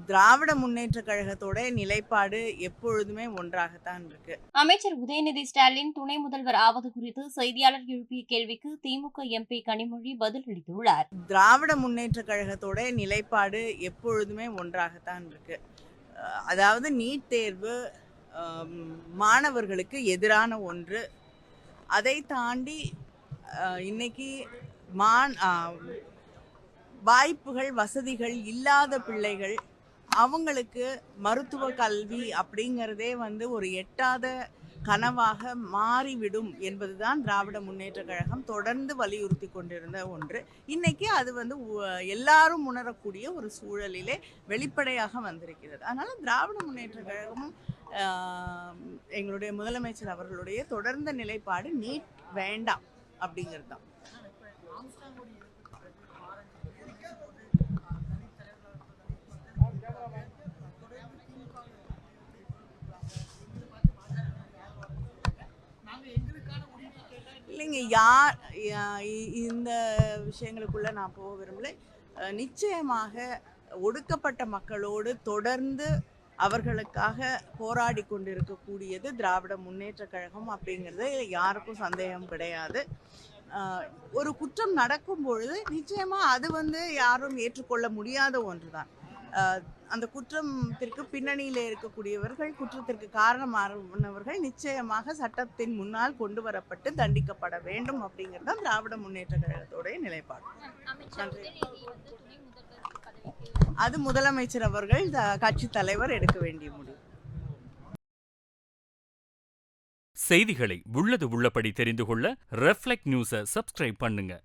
திராவிட முன்னேற்ற கழகத்தோட நிலைப்பாடு எப்பொழுதுமே ஒன்றாகத்தான் இருக்கு. அமைச்சர் உதயநிதி ஸ்டாலின் துணை முதல்வர் ஆவது குறித்து செய்தியாளர் எழுப்பிய கேள்விக்கு திமுக எம்பி கனிமொழி பதிலளித்துள்ளார். திராவிட முன்னேற்ற கழகத்தோட நிலைப்பாடு எப்பொழுதுமே ஒன்றாகத்தான் இருக்கு. அதாவது நீட் தேர்வு மாணவர்களுக்கு எதிரான ஒன்று. அதை தாண்டி இன்னைக்கு வாய்ப்புகள் வசதிகள் இல்லாத பிள்ளைகள் அவங்களுக்கு மருத்துவ கல்வி அப்படிங்கிறதே ஒரு எட்டாத கனவாக மாறிவிடும் என்பதுதான் திராவிட முன்னேற்ற கழகம் தொடர்ந்து வலியுறுத்தி கொண்டிருந்த ஒன்று. இன்னைக்கு அது எல்லாரும் உணரக்கூடிய ஒரு சூழலிலே வெளிப்படையாக வந்திருக்கிறது. அதனால திராவிட முன்னேற்ற கழகமும் எங்களுடைய முதலமைச்சர் அவர்களுடைய தொடர்ந்த நிலைப்பாடு நீட் வேண்டாம் அப்படிங்கிறது தான். இல்லைங்க, இந்த விஷயங்களுக்குள்ள நான் போக விரும்பல. நிச்சயமாக ஒடுக்கப்பட்ட மக்களோடு தொடர்ந்து அவர்களுக்காக போராடி கொண்டிருக்கக்கூடியது திராவிட முன்னேற்ற கழகம் அப்படிங்கிறது யாருக்கும் சந்தேகம் கிடையாது. ஒரு குற்றம் நடக்கும் பொழுது நிச்சயமா அது யாரும் ஏற்றுக்கொள்ள முடியாத ஒன்றுதான். அந்த குற்றத்திற்கு பின்னணியில் இருக்கக்கூடியவர்கள், குற்றத்திற்கு காரணமானவர்கள் நிச்சயமாக சட்டத்தின் முன்னால் கொண்டு வரப்பட்டு தண்டிக்கப்பட வேண்டும் அப்படிங்கிறது தான் திராவிட முன்னேற்ற கழகத்தோடைய நிலைப்பாடு. அது முதலமைச்சர் அவர்கள், கட்சி தலைவர் எடுக்க வேண்டிய முடிவு. செய்திகளை உள்ளது உள்ளபடி தெரிந்து கொள்ள ரெஃப்ளெக்ட் நியூஸை சப்ஸ்கிரைப் பண்ணுங்க.